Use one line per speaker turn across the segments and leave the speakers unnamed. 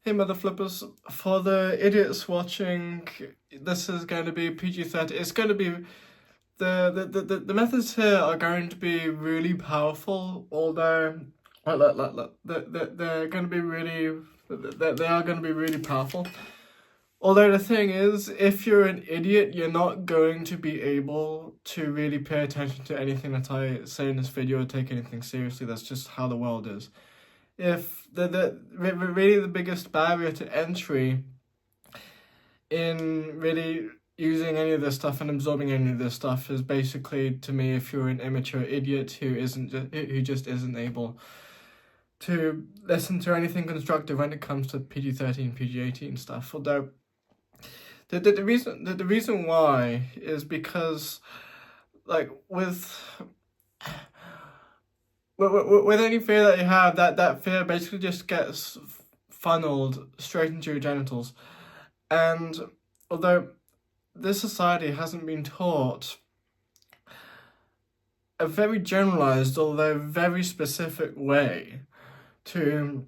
Hey mother flippers, for the idiots watching, this is going to be PG-13. It's going to be, the methods here are going to be really powerful, although, they're going to be really, they are going to be really powerful. Although the thing is, if you're an idiot, you're not going to be able to really pay attention to anything that I say in this video or take anything seriously. That's just how the world is. If really the biggest barrier to entry in really using any of this stuff and absorbing any of this stuff is basically, to me, if you're an immature idiot who just isn't able to listen to anything constructive when it comes to PG-13, PG-18 stuff. Although the reason why is because, like, with any fear that you have, that fear basically just gets funneled straight into your genitals. And although this society hasn't been taught a very generalized, although very specific way to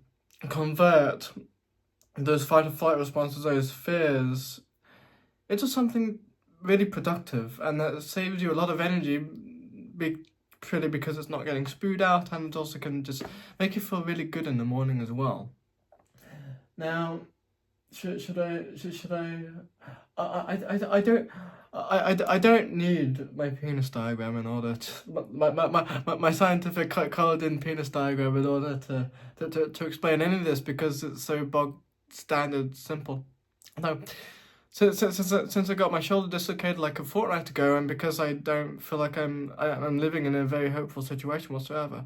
convert those fight or flight responses, those fears, into something really productive and that saves you a lot of energy, purely because it's not getting spewed out, and it also can just make you feel really good in the morning as well. Now, should I don't need my penis diagram in order to my scientific colored in penis diagram in order to explain any of this, because it's so bog standard simple. No. Since I got my shoulder dislocated like a fortnight ago, and because I don't feel like I'm living in a very hopeful situation whatsoever,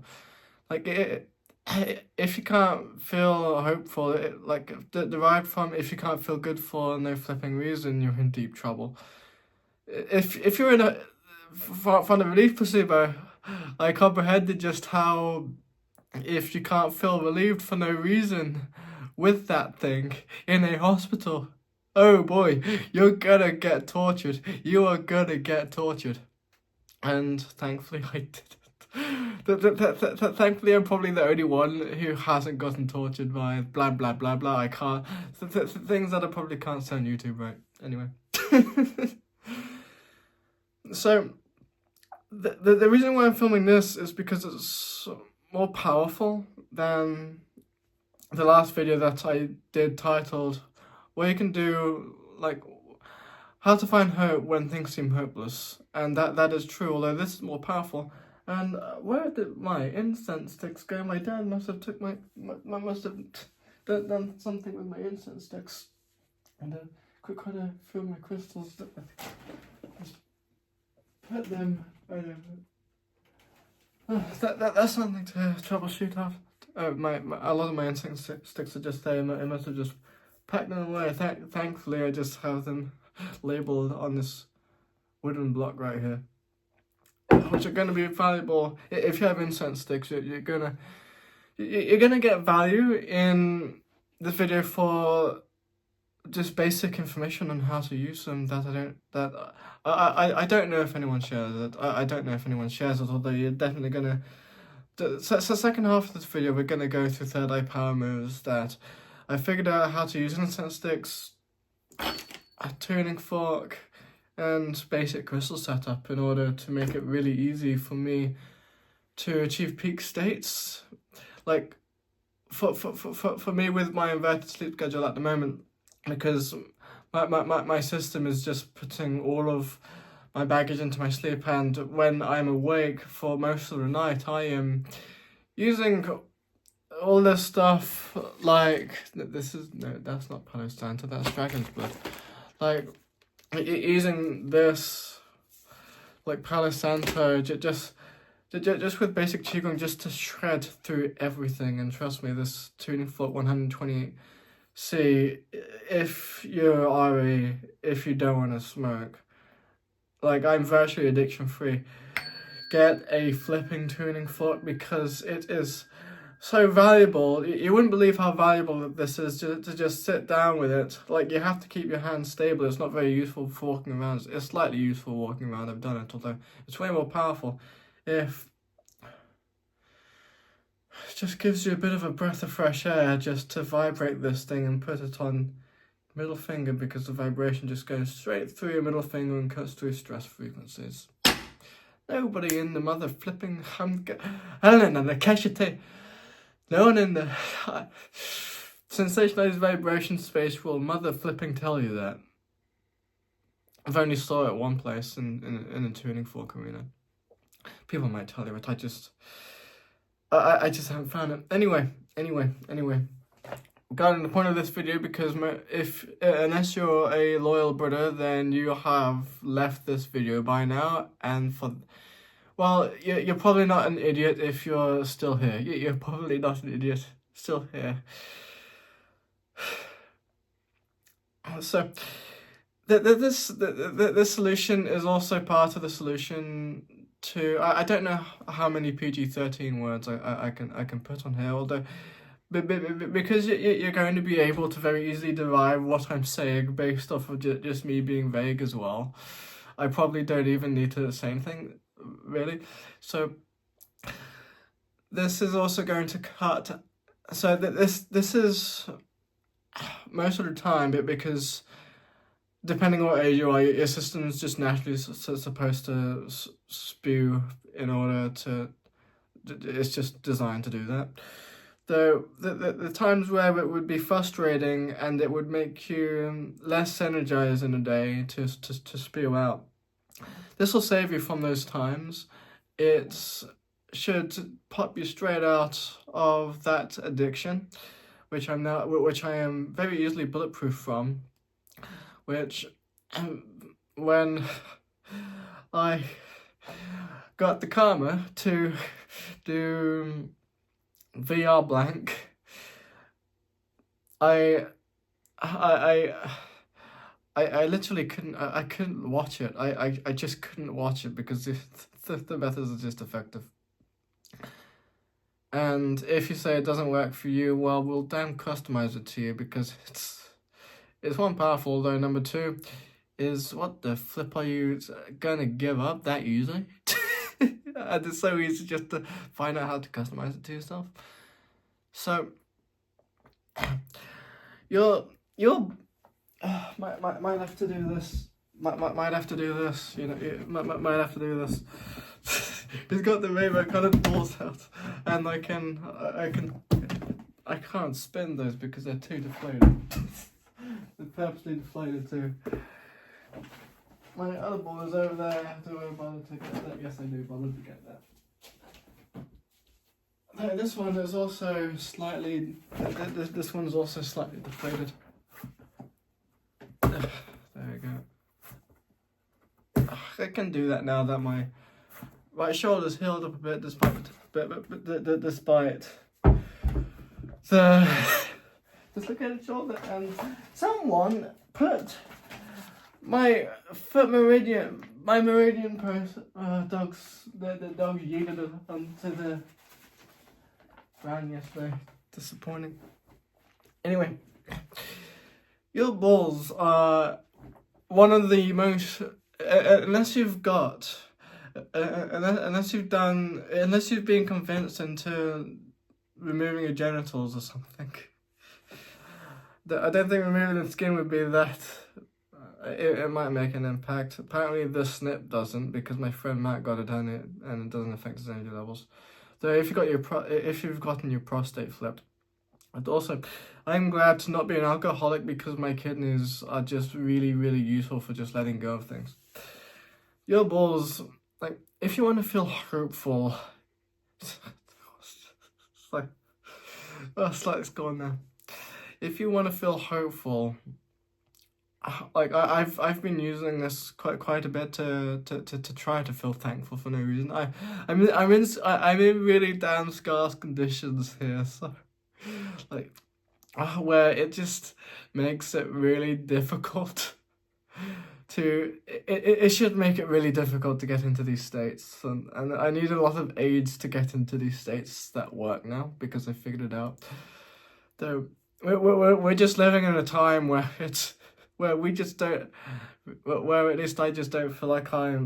like if you can't feel hopeful, derived from if you can't feel good for no flipping reason, you're in deep trouble. If you're in a from the relief placebo, I comprehended just how if you can't feel relieved for no reason with that thing in a hospital, oh boy, you're gonna get tortured. You are gonna get tortured. And thankfully I didn't. Thankfully I'm probably the only one who hasn't gotten tortured by blah blah blah blah. I can't, things that I probably can't say on YouTube, right? Anyway. So, the reason why I'm filming this is because it's more powerful than the last video that I did titled, where you can do, like, how to find hope when things seem hopeless. And that is true, although this is more powerful. And where did my incense sticks go? My dad must have took must have done something with my incense sticks. And quick kind of fill my crystals. Just put them. That's something to troubleshoot after. A lot of my incense sticks are just there. I must have just packed them away. Thankfully, I just have them labeled on this wooden block right here, which are going to be valuable. If you have incense sticks, you're gonna get value in this video for just basic information on how to use them I don't know if anyone shares it. I don't know if anyone shares it, although you're definitely gonna. So second half of this video, we're gonna go through third eye power moves that I figured out how to use incense sticks, a tuning fork, and basic crystal setup in order to make it really easy for me to achieve peak states. Like, for me with my inverted sleep schedule at the moment, because my system is just putting all of my baggage into my sleep, and when I'm awake for most of the night, I am using all this stuff, like, that's not Palo Santo, that's Dragon's Blood. Like, using this, like, Palo Santo, just with basic Qigong, just to shred through everything. And trust me, this tuning fork 128C, if you're RE, if you don't want to smoke, like, I'm virtually addiction free, get a flipping tuning fork, because it is so valuable. You wouldn't believe how valuable this is to just sit down with it. Like, you have to keep your hands stable. It's not very useful for walking around. It's slightly useful walking around. I've done it, although it's way more powerful if just gives you a bit of a breath of fresh air just to vibrate this thing and put it on middle finger, because the vibration just goes straight through your middle finger and cuts through stress frequencies. Nobody in the mother flipping no one in the sensationalized vibration space will mother flipping tell you that. I've only saw it one place in a tuning fork arena. People might tell you it, I just haven't found it. Anyway. Regarding the point of this video, because unless you're a loyal brother, then you have left this video by now, and well, you're probably not an idiot if you're still here. You're probably not an idiot still here. So, this solution is also part of the solution to. I don't know how many PG-13 words I can put on here, although. Because you're going to be able to very easily derive what I'm saying based off of just me being vague as well. I probably don't even need to say anything, really. So this is also going to cut. So this is most of the time, because depending on what age you are, your system's just naturally supposed to spew in order to. It's just designed to do that. Though the times where it would be frustrating and it would make you less energized in a day to spew out, this will save you from those times. It should pop you straight out of that addiction, which I am very easily bulletproof from. Which, when I got the karma to do VR blank, I literally couldn't watch it. I just couldn't watch it because the methods are just effective. And if you say it doesn't work for you, well, we'll damn customize it to you, because it's one, powerful, though number two is, what the flip are you gonna give up that easily? And it's so easy just to find out how to customize it to yourself. So you'll might have to do this. Might have to do this. You know, might have to do this. He's got the rainbow colored balls out, and I can't spin those because they're too deflated. They're purposely deflated too. My other ball is over there. Do I bother to get that? Yes, I do bother to get that. No, this one is also slightly. This one's also slightly deflated. There we go. I can do that now that my right shoulder's healed up a bit, despite the. Just look at the shoulder, and someone put my foot meridian, dogs, the dogs yeeted it onto the ground yesterday. Disappointing. Anyway, your balls are one of the most, unless you've been convinced into removing your genitals or something. I don't think removing the skin would be that. It might make an impact. Apparently the snip doesn't, because my friend Matt got it done, and it doesn't affect his energy levels. So if you've gotten your prostate flipped, and also, I'm glad to not be an alcoholic, because my kidneys are just really, really useful for just letting go of things. Your balls, like, if you want to feel hopeful, it's gone now. If you want to feel hopeful, like I've been using this quite a bit to try to feel thankful for no reason. I'm in really damn scarce conditions here, so like where it just makes it really difficult to it should make it really difficult to get into these states, and I need a lot of aids to get into these states that work now, because I figured it out. Though we're just living in a time where we just don't, where at least I just don't feel like I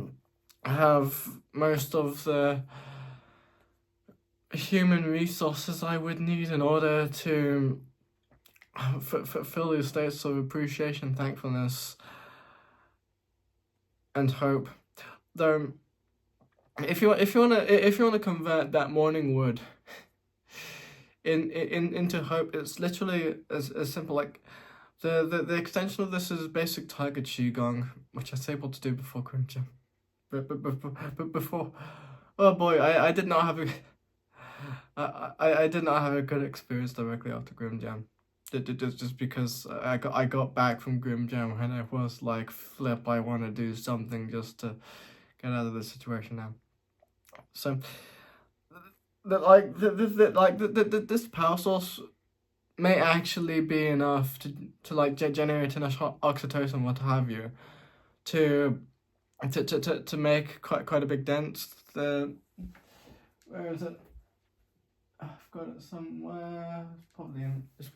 have most of the human resources I would need in order to fulfill these states of appreciation, thankfulness, and hope. Though, if you wanna convert that morning wood into hope, it's literally as simple. Like the extension of this is basic Tiger Qigong, which I was able to do before Grimjam. But before, oh boy, I did not have a I did not have a good experience directly after Grimjam. Just because I got back from Grimjam and I was like, flip, I want to do something just to get out of this situation now. So, this power source may actually be enough to like generate enough oxytocin, what have you, to make quite a big dent. Where is it? I've got it somewhere. Probably in. It's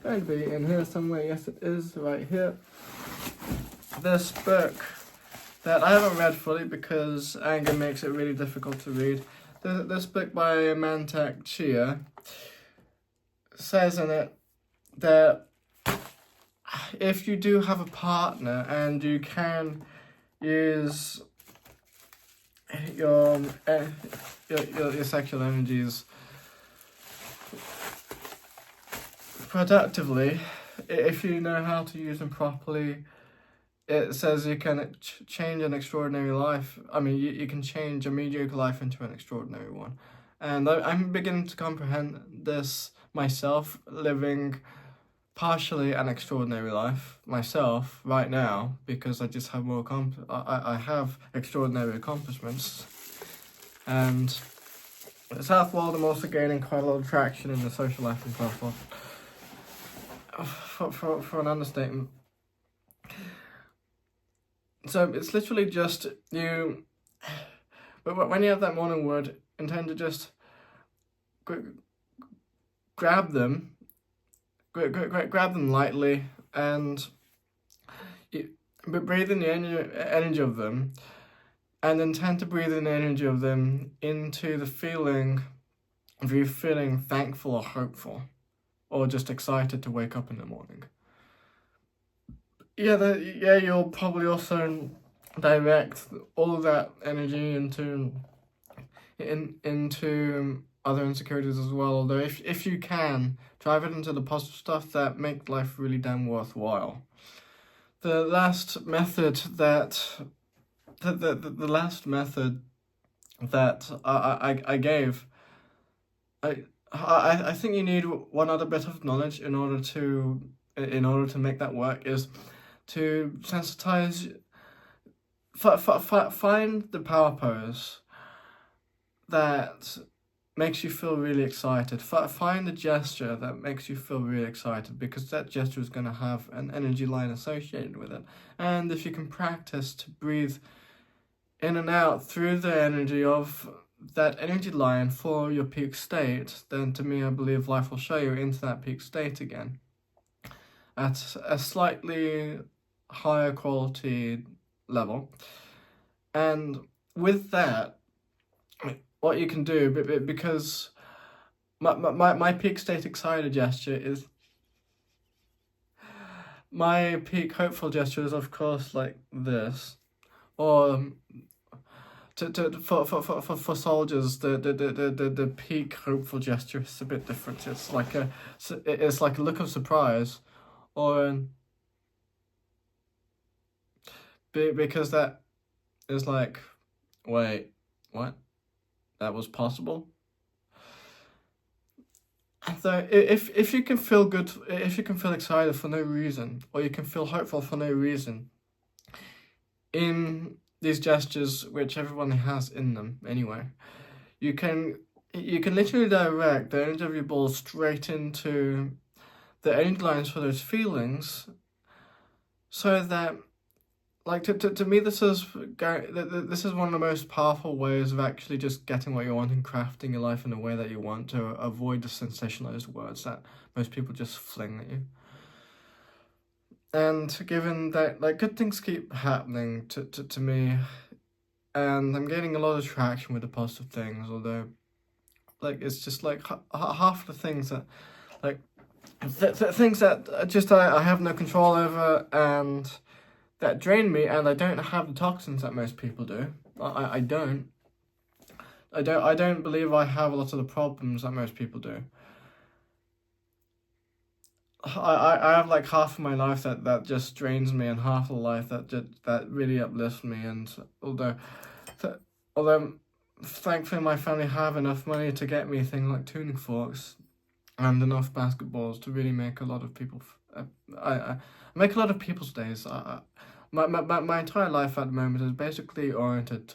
going to be in here somewhere. Yes, it is right here. This book that I haven't read fully because anger makes it really difficult to read. This book by Mantak Chia says in it that if you do have a partner and you can use your sexual energies productively, if you know how to use them properly, it says you can change an extraordinary life. I mean, you can change a mediocre life into an extraordinary one. And I'm beginning to comprehend this myself, living partially an extraordinary life myself right now, because I just have more I have extraordinary accomplishments. And Southworld, I'm also gaining quite a lot of traction in the social life in Southworld. For an understatement. So it's literally just you, but when you have that morning wood, intend to just grab them lightly, and breathe in the energy of them, and intend to breathe in the energy of them into the feeling of you feeling thankful or hopeful, or just excited to wake up in the morning. You'll probably also direct all of that energy into other insecurities as well. Although if you can, drive it into the positive stuff that make life really damn worthwhile. The last method that I gave, I think you need one other bit of knowledge in order to make that work, is to sensitize, find the power pose that makes you feel really excited. Find the gesture that makes you feel really excited, because that gesture is going to have an energy line associated with it. And if you can practice to breathe in and out through the energy of that energy line for your peak state, then to me, I believe life will show you into that peak state again at a slightly higher quality level. And with that, what you can do, because my peak state excited gesture is, my peak hopeful gesture is of course like this, or for soldiers, the peak hopeful gesture is a bit different. It's like a look of surprise, or because that is like, wait, what? That was possible? So if you can feel good, if you can feel excited for no reason, or you can feel hopeful for no reason, in these gestures, which everyone has in them anyway, you can literally direct the energy of your ball straight into the energy lines for those feelings, so that, like, to me, this is one of the most powerful ways of actually just getting what you want and crafting your life in the way that you want, to avoid the sensationalized words that most people just fling at you. And given that, like, good things keep happening to me, and I'm gaining a lot of traction with the positive things, although Like it's just like half the things that like things that just I have no control over and that drain me, and I don't have the toxins that most people do. I don't. I don't believe I have a lot of the problems that most people do. I have like half of my life that just drains me, and half of the life that really uplifts me. And although thankfully my family have enough money to get me things like tuning forks and enough basketballs to really make a lot of people. I make a lot of people's days. My entire life at the moment is basically oriented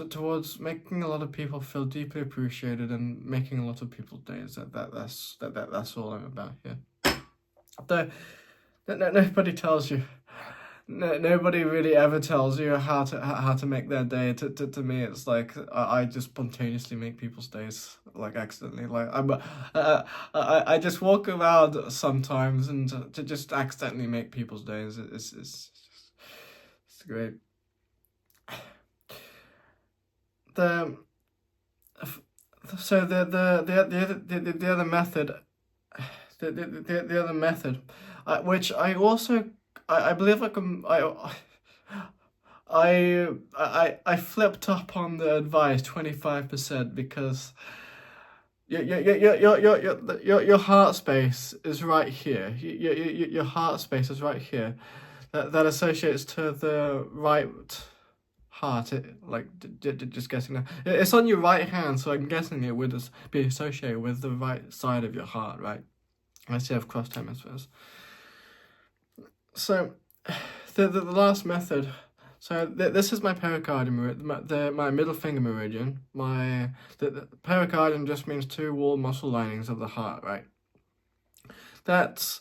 towards making a lot of people feel deeply appreciated and making a lot of people's days. That's all I'm about here. Nobody tells you. Nobody really ever tells you how to make their day. To me, it's like I just spontaneously make people's days, like accidentally. Like I just walk around sometimes and to just accidentally make people's days. It's great. The other method, the other method, which I also I believe I flipped up on the advice 25% because your heart space is right here. Your heart space is right here. That associates to the right heart. Just guessing that it's on your right hand, so I'm guessing it would be associated with the right side of your heart, right? Unless you have crossed hemispheres. So, the last method. So this is my pericardium, my middle finger meridian. The pericardium just means two wall muscle linings of the heart, right? That's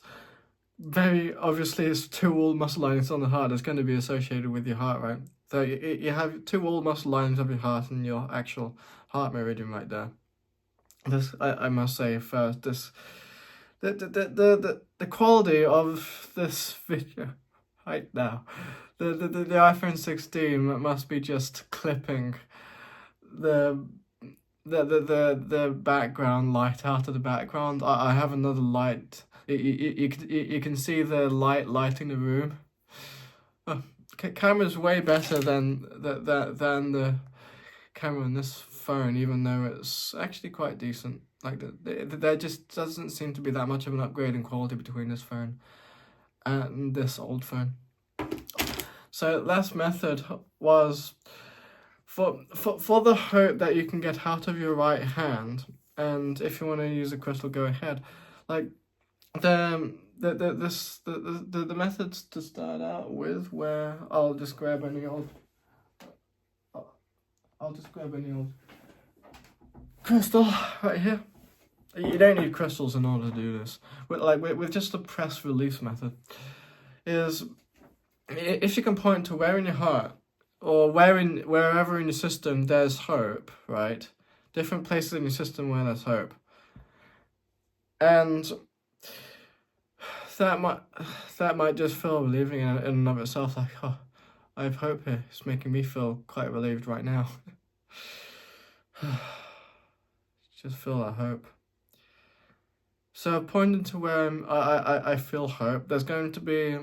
very obviously it's two wall muscle linings on the heart. It's going to be associated with your heart, right? So you have two wall muscle linings of your heart and your actual heart meridian right there. This I must say first. This the quality of this video right now. The iPhone 16 must be just clipping the background light out of the background. I have another light. You can see the lighting the room. Camera's way better than the camera on this phone, even though it's actually quite decent. Like there just doesn't seem to be that much of an upgrade in quality between this phone and this old phone. So last method was for the hope that you can get out of your right hand, and if you want to use a crystal, go ahead. Like the methods to start out with, where I'll just grab any old crystal right here. You don't need crystals in order to do this. With just the press release method, is if you can point to where in your heart or wherever in your system there's hope, right? Different places in your system where there's hope, and that might just feel relieving in and of itself. Like, oh, I have hope here. It's making me feel quite relieved right now. Just feel that hope. So pointing to where I feel hope, there's going to be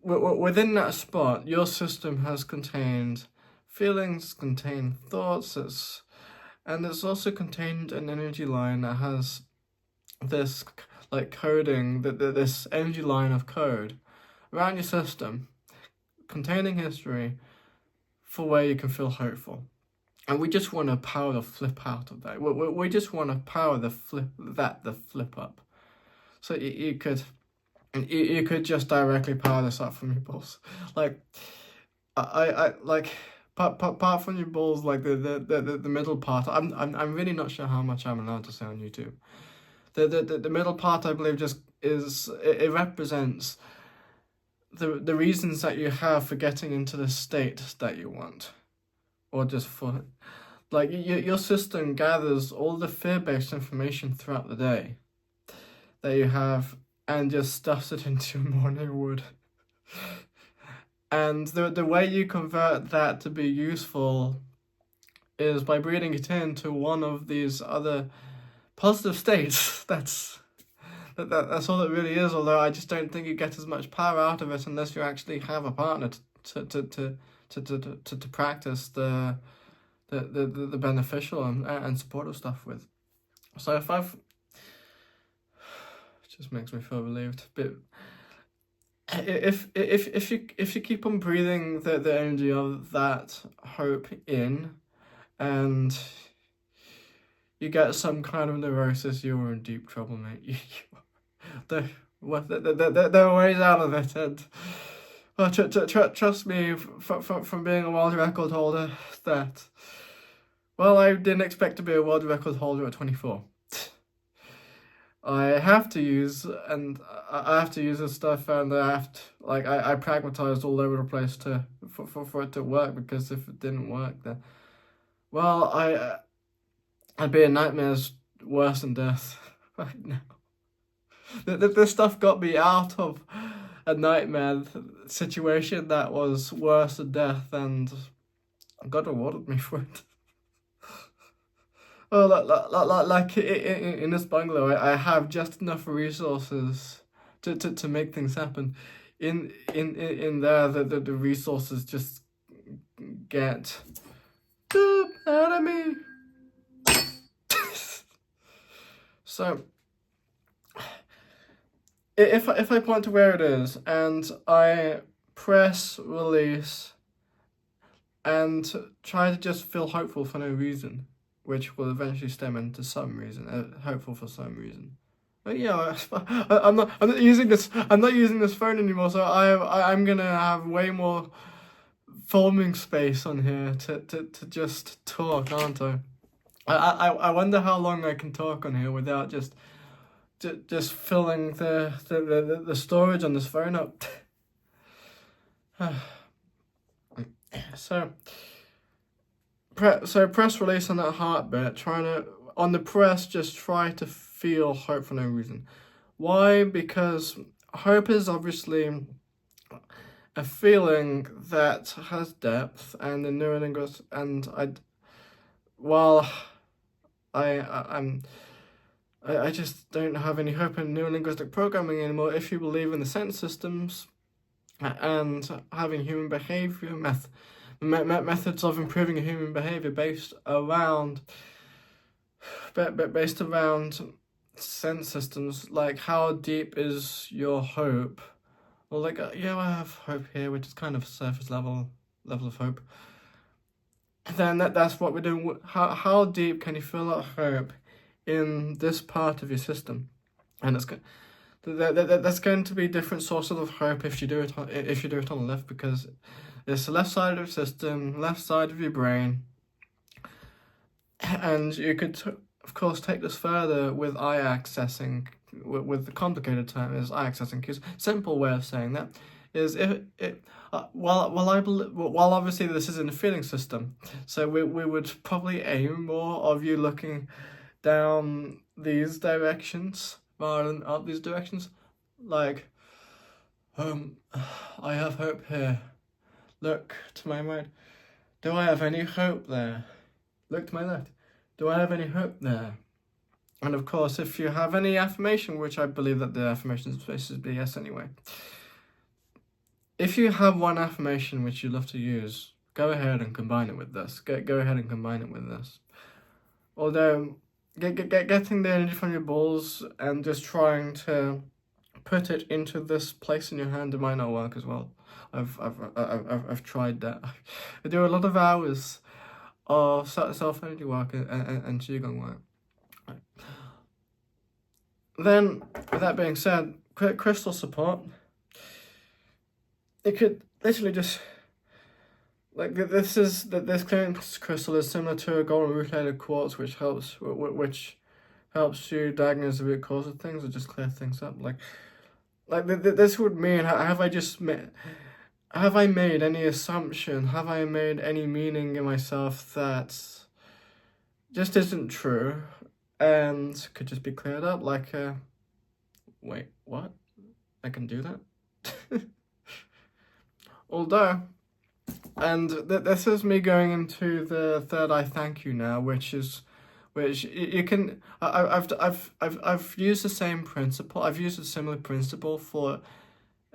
within that spot, your system has contained feelings, contained thoughts, and it's also contained an energy line that has this like coding, this energy line of code around your system, containing history for where you can feel hopeful. And we just want to power the flip out of that. We just want to power the flip up. So you could just directly power this up from your balls. Like I like apart from your balls, like the middle part. I'm really not sure how much I'm allowed to say on YouTube. The middle part, I believe, just is it represents the reasons that you have for getting into the state that you want. Or just for, like, your system gathers all the fear-based information throughout the day that you have and just stuffs it into your morning wood. And the way you convert that to be useful is by breathing it into one of these other positive states. That's all it really is. Although I just don't think you get as much power out of it unless you actually have a partner to practice the beneficial and supportive stuff with. So it just makes me feel relieved. But if you keep on breathing the energy of that hope in, and you get some kind of neurosis, you are in deep trouble, mate. There are ways out of it, and well, trust me, from being a world record holder, that, well, I didn't expect to be a world record holder at 24. I have to use this stuff, and I pragmatized all over the place for it to work, because if it didn't work, then, well, I'd be in nightmares worse than death right now. This stuff got me out of a nightmare situation that was worse than death, and God rewarded me for it. Well, like in this bungalow, I have just enough resources to make things happen. In there, the resources just get out of me. So if I point to where it is and I press release and try to just feel hopeful for no reason, which will eventually stem into some reason, hopeful for some reason. But yeah, I'm not using this phone anymore, so I'm gonna have way more foaming space on here to just talk, aren't I? I wonder how long I can talk on here without just filling the storage on this phone up. So press release on that heart bit. On the press, just try to feel hope for no reason. Why? Because hope is obviously a feeling that has depth, and the neurolinguist, and I just don't have any hope in neurolinguistic programming anymore. If you believe in the sense systems and having human behavior methods of improving human behavior based around sense systems, like how deep is your hope? Well, like yeah, I have hope here, which is kind of surface level of hope. Then that's what we're doing. How deep can you feel that hope in this part of your system? And that's going to be different sources of hope if you do it on the left, because it's the left side of your system, left side of your brain, and you could of course take this further with eye accessing. With the complicated term is eye accessing cues. Simple way of saying that is while obviously this is in the feeling system, so we would probably aim more of you looking down these directions rather than up these directions. Like, I have hope here. Look to my right. Do I have any hope there? Look to my left. Do I have any hope there? And of course, if you have any affirmation, which I believe that the affirmation is supposed to be yes anyway. If you have one affirmation which you love to use, go ahead and combine it with this. Go ahead and combine it with this. Although, getting the energy from your balls and just trying to put it into this place in your hand, it might not work as well. I've tried that. I do a lot of hours of self-energy work and qigong work. Then, with that being said, crystal support. It could literally just, like, this clearance crystal is similar to a golden rutilated quartz, which helps you diagnose the root cause of things or just clear things up. Like this would mean, have I made any assumption? Have I made any meaning in myself that just isn't true and could just be cleared up? Like, wait, what? I can do that? Although, And this is me going into the third eye thank you now, which you can. I've used the same principle. I've used a similar principle for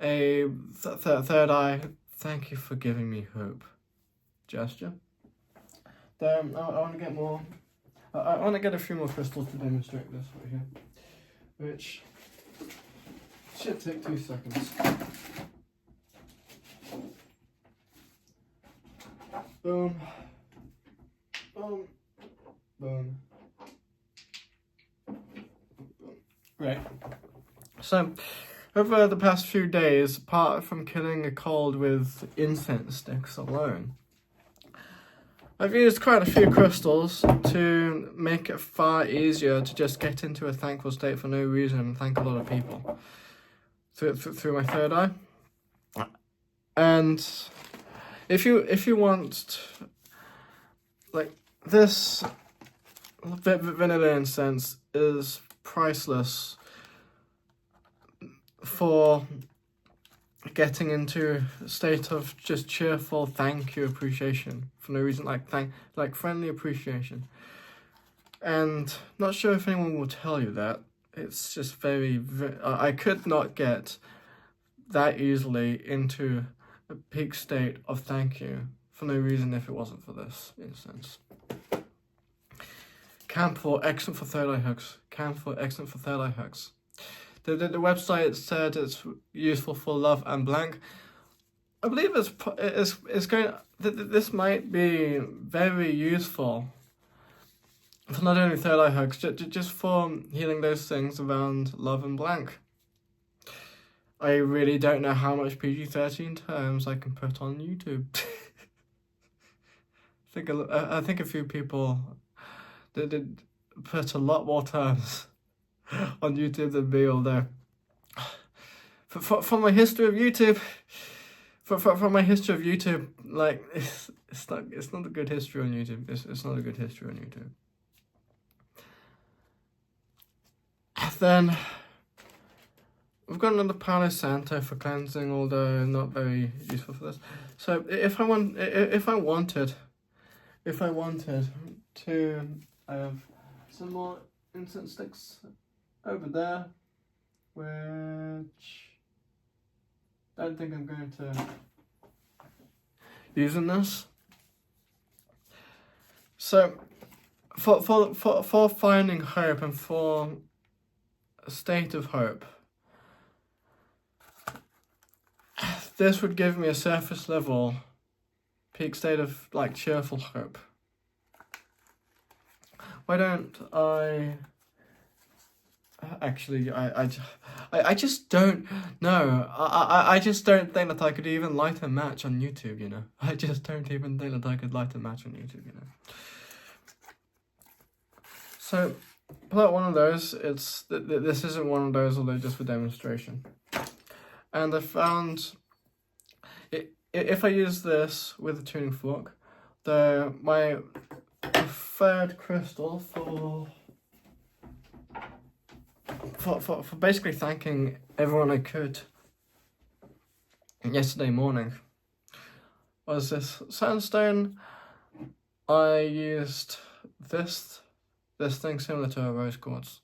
a third eye thank you for giving me hope gesture. Then I want to get more. I want to get a few more crystals to demonstrate this right here, which should take 2 seconds. Boom, boom, boom, boom. Right. So, over the past few days, apart from killing a cold with incense sticks alone, I've used quite a few crystals to make it far easier to just get into a thankful state for no reason and thank a lot of people through my third eye. And if you want, like, this vanilla incense is priceless for getting into a state of just cheerful thank you appreciation for no reason, like friendly appreciation. And not sure if anyone will tell you that. It's just I could not get that easily into a peak state of thank you for no reason if it wasn't for this instance. Camphor, excellent for third eye hugs. Camphor, excellent for third eye hugs. The website said it's useful for love and blank. I believe it's going. This might be very useful for not only third eye hugs, just for healing those things around love and blank. I really don't know how much PG-13 terms I can put on YouTube. I think a few people did put a lot more terms on YouTube than me, although from my history of YouTube, from my history of YouTube, like it's not a good history on YouTube. It's not a good history on YouTube. Then we've got another Palo Santo for cleansing, although not very useful for this. So if I wanted to, I have some more incense sticks over there, which I don't think I'm going to use in this. So for finding hope and for a state of hope, this would give me a surface level peak state of like cheerful hope. Why don't I? Actually, I just don't know. I just don't think that I could even light a match on YouTube, you know. I just don't even think that I could light a match on YouTube, you know. So, pull out one of those. This isn't one of those, although just for demonstration. And I found, if I use this with a tuning fork, my preferred crystal for basically thanking everyone I could yesterday morning was this sandstone. I used this thing similar to a rose quartz.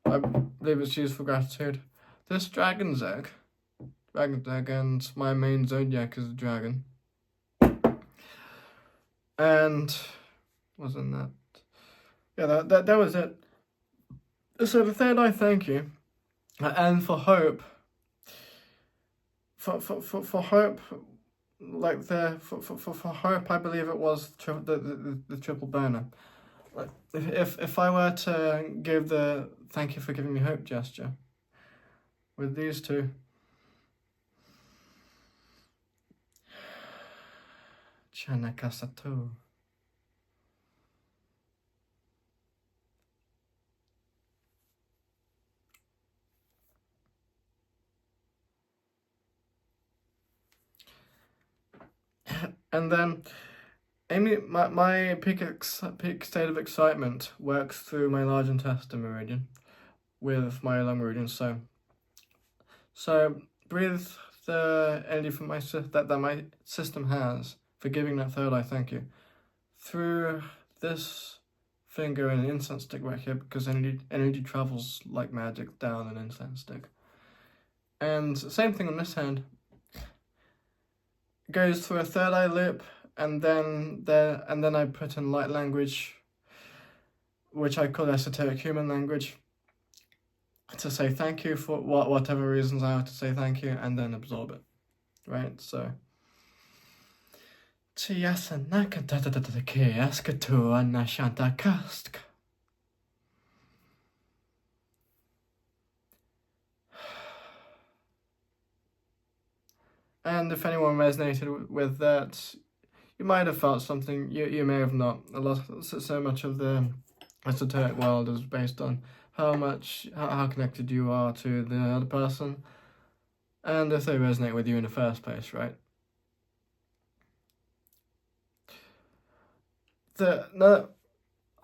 I believe it's used for gratitude. This dragon's egg, and my main zodiac is a dragon. And wasn't that? Yeah, that was it. So the third eye thank you, and for hope. For hope, like for hope, I believe it was the triple burner. Like if I were to give the thank you for giving me hope gesture with these two. Chanakasato. And then, my peak state of excitement works through my large intestine meridian with my lung meridian. So breathe the energy from that my system has for giving that third eye thank you through this finger and incense stick right here, because energy travels like magic down an incense stick. And same thing on this hand. It goes through a third eye loop, and then I put in light language, which I call esoteric human language, to say thank you for whatever reasons I have to say thank you, and then absorb it. Right? So Tiasanaka Dadadadake Askatua Nashanta Kastka. And if anyone resonated with that, you might have felt something, you may have not. So much of the esoteric world is based on how connected you are to the other person, and if they resonate with you in the first place, right?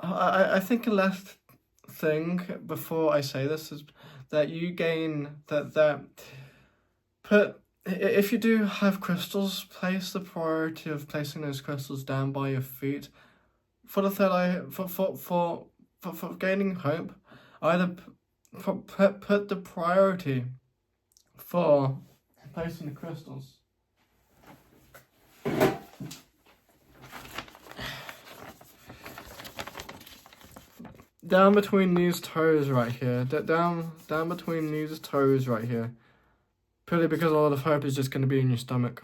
I think the last thing before I say this is that you gain if you do have crystals, place the priority of placing those crystals down by your feet. For the third eye, for gaining hope, either put the priority for placing the crystals down between these toes right here. Down between these toes right here. Purely because a lot of hope is just going to be in your stomach.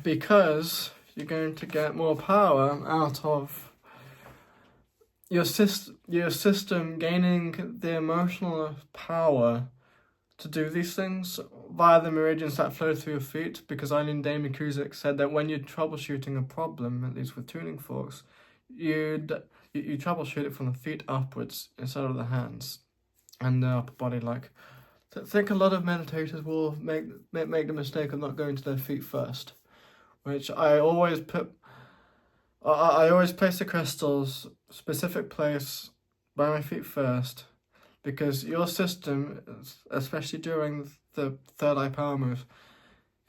Because you're going to get more power out of your system gaining the emotional power to do these things via the meridians that flow through your feet, because Eileen Damien Cusick said that when you're troubleshooting a problem, at least with tuning forks, you troubleshoot it from the feet upwards instead of the hands and the upper body. Like, I think a lot of meditators will make the mistake of not going to their feet first, which I always put. I always place the crystals specific place by my feet first, because your system, especially during the third eye power move,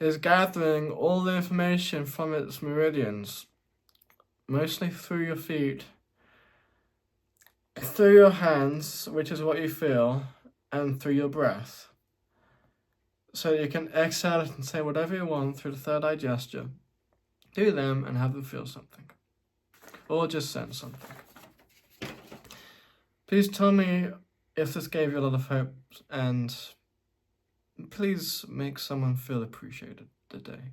is gathering all the information from its meridians, mostly through your feet, through your hands, which is what you feel, and through your breath. So you can exhale it and say whatever you want through the third eye gesture. Do them and have them feel something. Or just sense something. Please tell me if this gave you a lot of hope, and please make someone feel appreciated today.